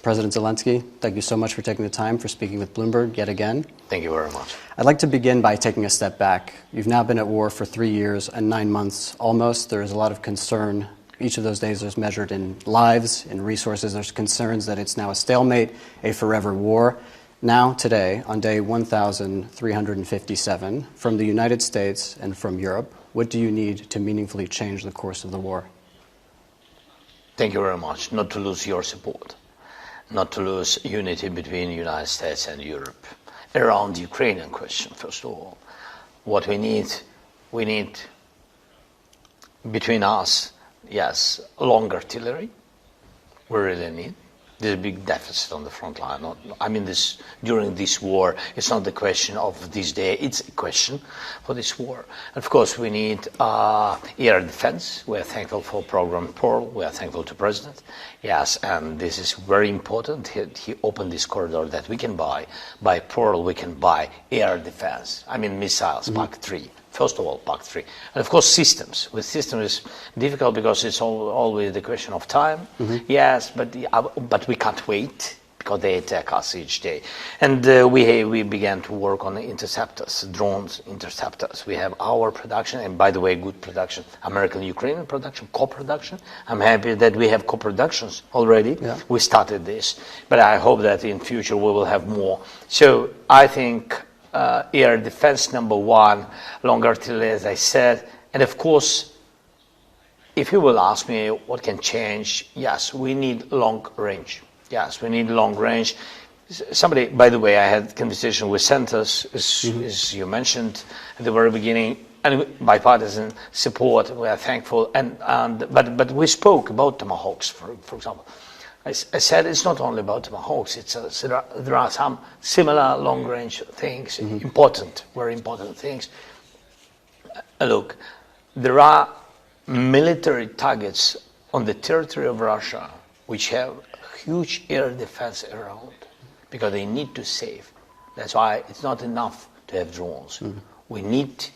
President Zelensky, thank you so much for taking the time for speaking with Bloomberg yet again. Thank you very much. I'd like to begin by taking a step back. You've now been at war for 3 years and 9 months almost. There is a lot of concern. Each of those days is measured in lives, in resources. There's concerns that it's now a stalemate, a forever war. Now, today, on day 1,357, from the United States and from Europe, what do you need to meaningfully change the course of the war? Thank you very much. Not to lose your support, not to lose unity between the United States and Europe around the Ukrainian question, first of all. What we need between us, yes, long artillery, we really need. There's a big deficit on the front line. During this war, it's not the question of this day, it's a question for this war. And of course, we need air defense. We are thankful for program PURL. We are thankful to President. Yes, and this is very important. He opened this corridor that we can buy. By PURL, we can buy air defense. Missiles, PAC-3. First of all, PAC-3. And of course, systems. With systems, it's difficult because it's always the question of time. Yes, but we can't wait because they attack us each day. And we began to work on the interceptors, drones, interceptors. We have our production, and by the way, good production, American-Ukrainian production, co-production. I'm happy that we have co-productions already. Yeah. We started this, but I hope that in future we will have more. So I think air defense, number one, long artillery, as I said, and of course, if you will ask me what can change, yes, we need long range. Yes, we need long range. Somebody, by the way, I had a conversation with Santos, as you mentioned at the very beginning, and bipartisan support. We are thankful, but we spoke about Tomahawks, for example. I said it's not only about Tomahawks. There are some similar long-range things, important, very important things. Look, there are military targets on the territory of Russia which have huge air defense around because they need to save. That's why it's not enough to have drones. We need,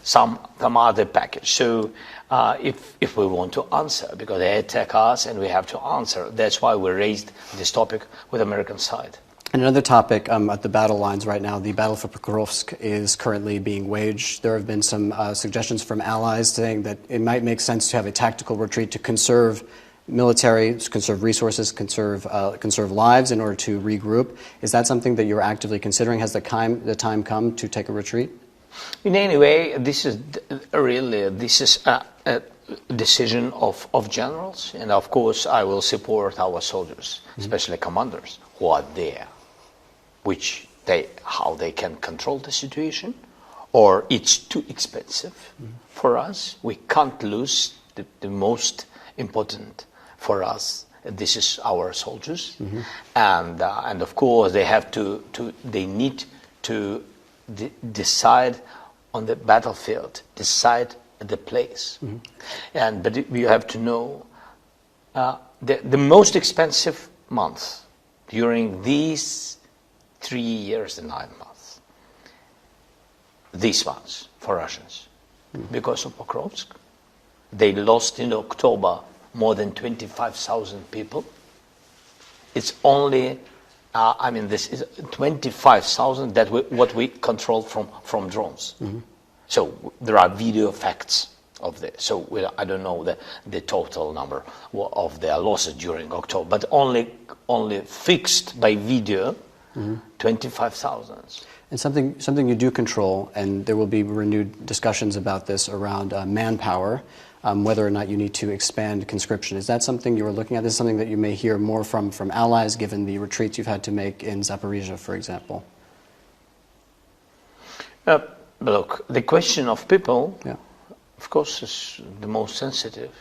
some other package. So if we want to answer, because they attack us and we have to answer, that's why we raised this topic with the American side. And another topic at the battle lines right now, the battle for Pokrovsk is currently being waged. There have been some suggestions from allies saying that it might make sense to have a tactical retreat to conserve military, conserve resources, conserve lives in order to regroup. Is that something that you're actively considering? Has the time come to take a retreat? In any way, this is a decision of generals, and of course I will support our soldiers, especially commanders who are there, how they can control the situation, or it's too expensive for us. We can't lose the most important for us. This is our soldiers, and of course they need to decide on the battlefield, decide the place. But you have to know the most expensive month during these 3 years and 9 months, these months for Russians, because of Pokrovsk. They lost in October more than 25,000 people. It's only this is 25,000 what we control from drones. So there are video facts of this. So I don't know the total number of their losses during October, but only fixed by video, 25,000. And something you do control, and there will be renewed discussions about this around manpower, whether or not you need to expand conscription. Is that something you are looking at? This is something that you may hear more from allies, given the retreats you've had to make in Zaporizhia, for example. Look, the question of people, of course, is the most sensitive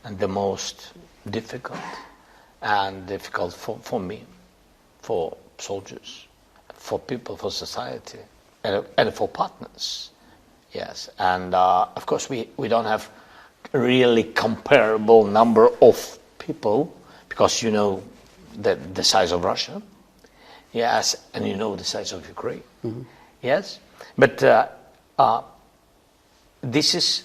and the most difficult, for me, for soldiers, for people, for society, and for partners. Yes, and of course we don't have really comparable number of people because the size of Russia, yes, and the size of Ukraine, yes, but this is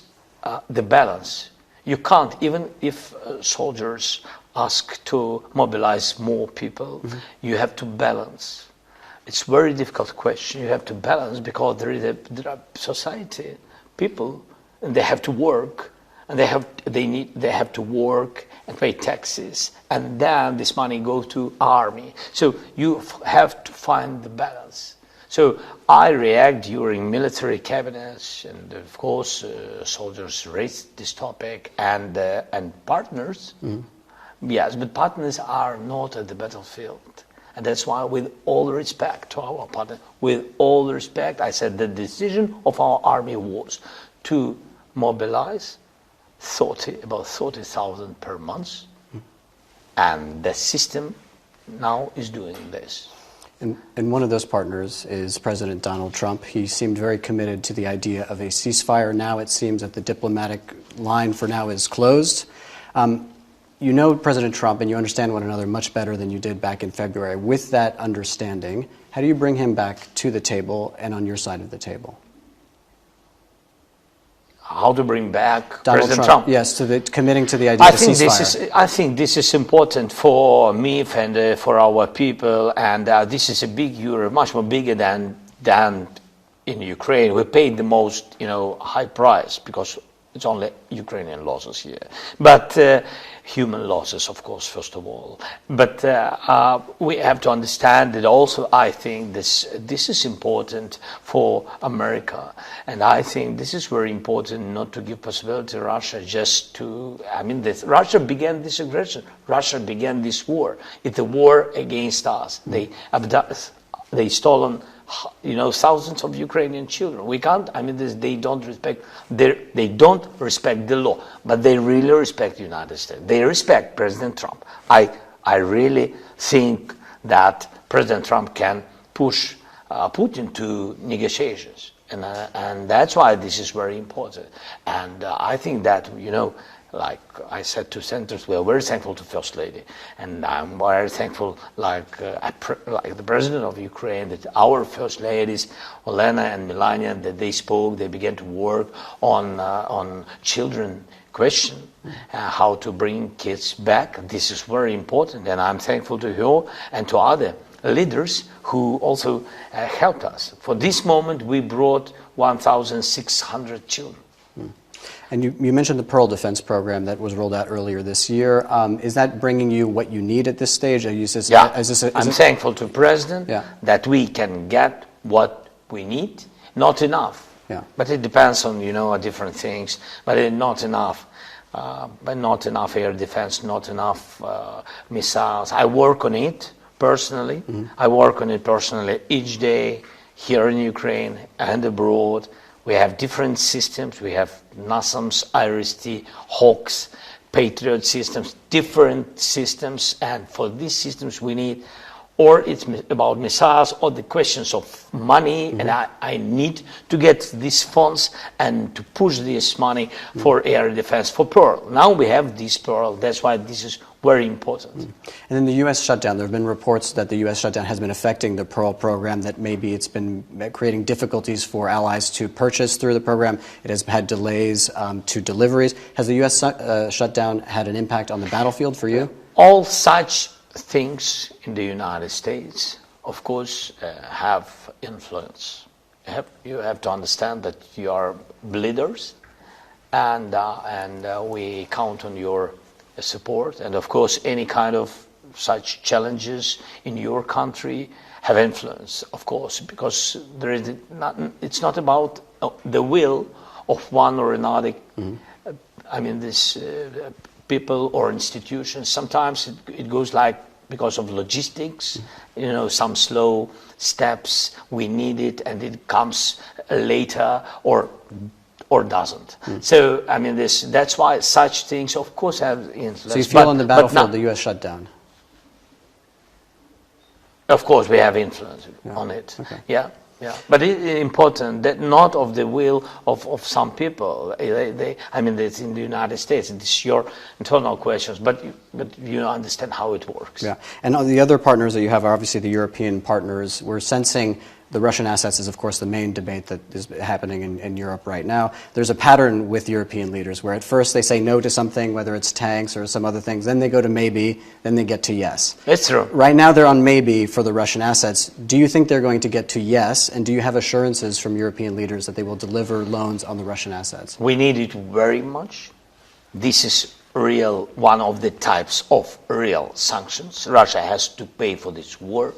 the balance. You can't, even if soldiers ask to mobilize more people. You have to balance. It's a very difficult question. You have to balance because there are society, people, and they have to work, and they have to work and pay taxes, and then this money goes to army. So you have to find the balance. So I react during military cabinets, and of course soldiers raised this topic, and partners. Yes, but partners are not at the battlefield. And that's why, with all respect to our partner, with all respect, I said the decision of our army was to mobilize about 30,000 per month. And the system now is doing this. And one of those partners is President Donald Trump. He seemed very committed to the idea of a ceasefire. Now it seems that the diplomatic line for now is closed. You know President Trump and you understand one another much better than you did back in February. With that understanding, how do you bring him back to the table and on your side of the table? How to bring back Donald President Trump? Yes, to committing to the idea of a ceasefire. I think this is important for me and for our people, and this is a big euro, much more bigger than in Ukraine. We paid the most, high price because it's only Ukrainian losses here, but human losses, of course, first of all. But we have to understand that also. I think this is important for America, and I think this is very important not to give possibility to Russia just to. Russia began this aggression. Russia began this war. It's a war against us. They stolen. Thousands of Ukrainian children. We can't. They don't respect. They don't respect the law, but they really respect the United States. They respect President Trump. I really think that President Trump can push Putin to negotiations, and that's why this is very important. And I think that like I said to senators, we are very thankful to First Lady, and I'm very thankful, like the President of Ukraine, that our First Ladies, Olena and Melania, that they spoke, they began to work on children question, how to bring kids back. This is very important, and I'm thankful to her and to other leaders who also helped us. For this moment, we brought 1,600 children. And you mentioned the PURL defense program that was rolled out earlier this year. Is that bringing you what you need at this stage? I'm thankful to President that we can get what we need. Not enough, but it depends on different things. But not enough. But not enough air defense, not enough missiles. I work on it personally. I work on it personally each day here in Ukraine and abroad. We have different systems. We have NASAMS, IRIS-T, Hawks, Patriot systems, different systems. And for these systems, we need, or it's about missiles, or the questions of money. And I need to get these funds and to push this money for air defense, for PURL. Now we have this PURL. That's why this is very important. And then the U.S. shutdown, there have been reports that the U.S. shutdown has been affecting the PURL program, that maybe it's been creating difficulties for allies to purchase through the program. It has had delays to deliveries. Has the U.S. shutdown had an impact on the battlefield for you? All such things in the United States, of course, have influence. You have to understand that you are leaders, and we count on your support, and of course any kind of such challenges in your country have influence, of course, because it's not about the will of one or another. People or institutions. Sometimes it goes like because of logistics, some slow steps, we need it and it comes later or doesn't. So, that's why such things, of course, have influence. So you feel on the battlefield the U.S. shutdown? Of course, we have influence on it. Okay. Yeah. But it's important that not of the will of some people. It's in the United States. It's your internal questions, but you understand how it works. Yeah. And the other partners that you have are obviously the European partners. We're sensing The Russian assets is, of course, the main debate that is happening in Europe right now. There's a pattern with European leaders where at first they say no to something, whether it's tanks or some other things, then they go to maybe, then they get to yes. That's true. Right now they're on maybe for the Russian assets. Do you think they're going to get to yes, and do you have assurances from European leaders that they will deliver loans on the Russian assets? We need it very much. This is one of the types of real sanctions. Russia has to pay for this war.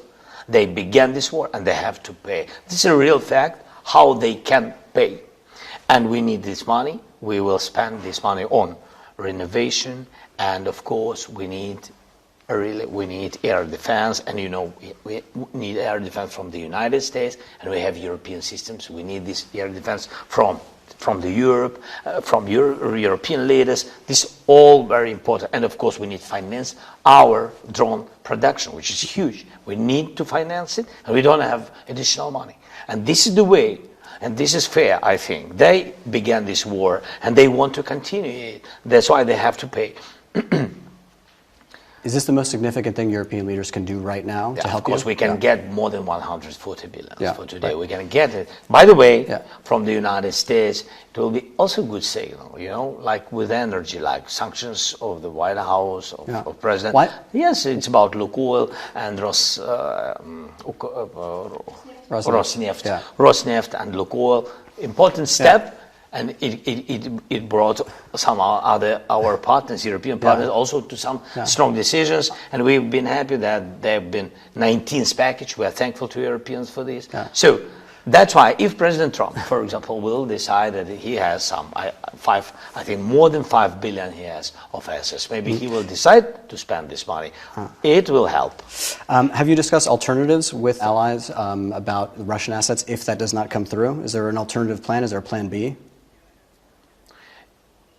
They began this war and they have to pay. This is a real fact, how they can pay. And we need this money. We will spend this money on renovation, and of course we need air defense, and we need air defense from the United States, and we have European systems. We need this air defense from European leaders. This is all very important. And of course we need to finance our drone production, which is huge. We need to finance it, and we don't have additional money. And this is the way, and this is fair, I think. They began this war and they want to continue it. That's why they have to pay. Is this the most significant thing European leaders can do right now to help you? Of course, we can get more than 140 billion for today. Right. We can get it. By the way, from the United States, it will be also a good signal, like with energy, like sanctions of the White House, of President. What? Yes, it's about Lukoil and Rosneft and Lukoil. Important step. And it brought some our partners, European partners, also to some strong decisions. And we've been happy that there have been 19th package. We are thankful to Europeans for this. So that's why if President Trump, for example, will decide that he has I think more than 5 billion he has of assets, maybe he will decide to spend this money. It will help. Have you discussed alternatives with allies about Russian assets if that does not come through? Is there an alternative plan? Is there a plan B?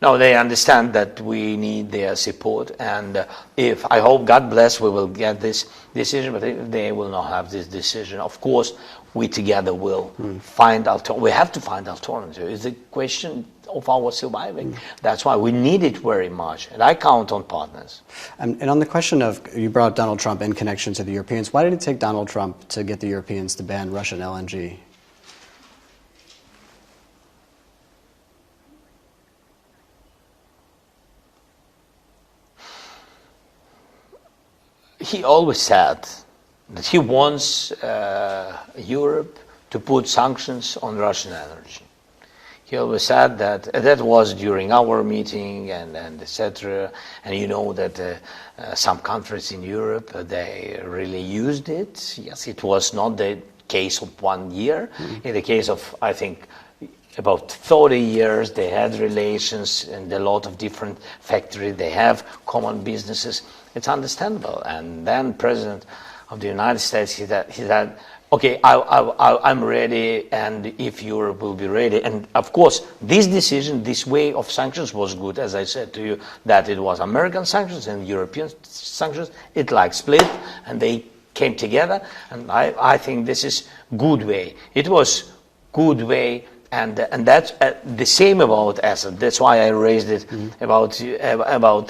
No, they understand that we need their support, and if, I hope, God bless, we will get this decision, but if they will not have this decision, of course, we together will find we have to find alternatives. It's a question of our surviving. That's why we need it very much, and I count on partners. And on the question of, you brought Donald Trump in connection to the Europeans, why did it take Donald Trump to get the Europeans to ban Russian LNG? He always said that he wants Europe to put sanctions on Russian energy. He always said that was during our meeting and etc. And you know that some countries in Europe, they really used it. Yes, it was not the case of 1 year. In the case of, I think, about 30 years, they had relations and a lot of different factories. They have common businesses. It's understandable. And then President of the United States, he said, okay, I'm ready, and if Europe will be ready. And of course, this decision, this way of sanctions was good. As I said to you, that it was American sanctions and European sanctions. It like split, and they came together. And I think this is good way. It was good way. And that's the same about assets. That's why I raised it about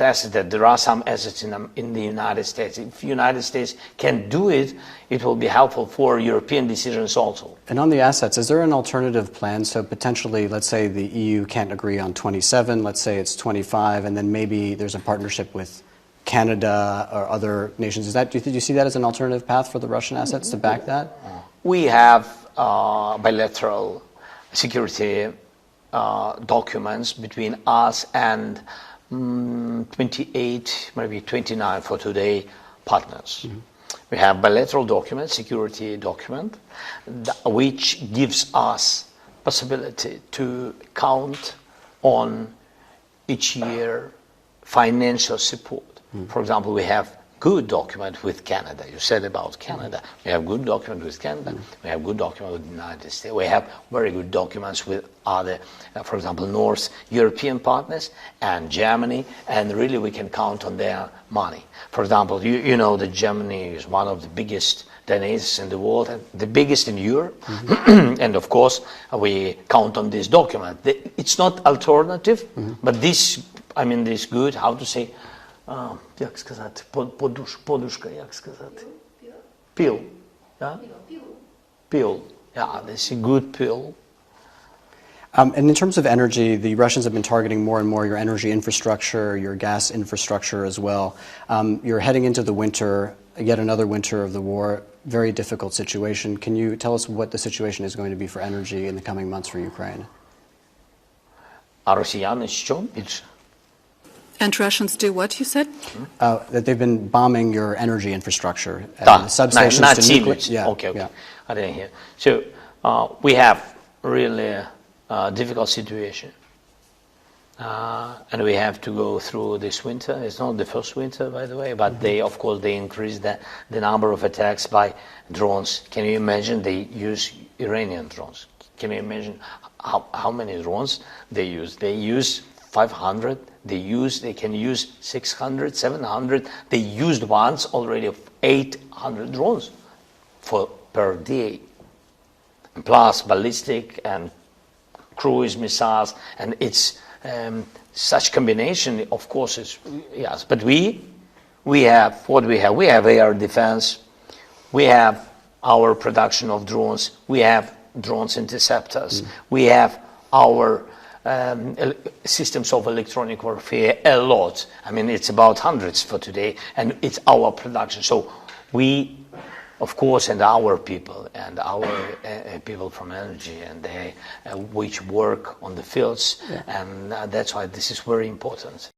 assets, that there are some assets in the United States. If the United States can do it, it will be helpful for European decisions also. And on the assets, is there an alternative plan? So potentially, let's say the EU can't agree on 27, let's say it's 25, and then maybe there's a partnership with Canada or other nations. Do you see that as an alternative path for the Russian assets to back that? We have bilateral security documents between us and 28, maybe 29 for today partners. We have bilateral documents, security document, which gives us possibility to count on each year financial support. For example, we have good document with Canada. You said about Canada. We have good document with Canada. We have good document with the United States. We have very good documents with other, for example, North European partners and Germany, and really we can count on their money. For example, you know that Germany is one of the biggest donors in the world, and the biggest in Europe. And of course, we count on this document. It's not alternative, but this, I mean, this good, how to say, як сказати, подушка, як сказати? Піл. pill. Yeah, this is a good pill. And in terms of energy, the Russians have been targeting more and more your energy infrastructure, your gas infrastructure as well. You're heading into the winter, yet another winter of the war, very difficult situation. Can you tell us what the situation is going to be for energy in the coming months for Ukraine? А росіяни що більше? And Russians do what, you said? That they've been bombing your energy infrastructure. Так, Substations not to nuclear. цілюють. Yeah, Okay. yeah. I didn't hear. So we have really difficult situation. And we have to go through this winter. It's not the first winter, by the way, but they, of course, they increased the number of attacks by drones. Can you imagine they use Iranian drones? Can you imagine how many drones they use? They use 500. They can use 600, 700. They used once already of 800 drones per day. Plus ballistic and cruise missiles, and it's such combination, of course, is yes. But we have what we have. We have air defense. We have our production of drones. We have drones interceptors. We have our systems of electronic warfare, a lot. I mean, it's about hundreds for today, and it's our production. So we, of course, and our people people from energy, and they which work on the fields, and that's why this is very important.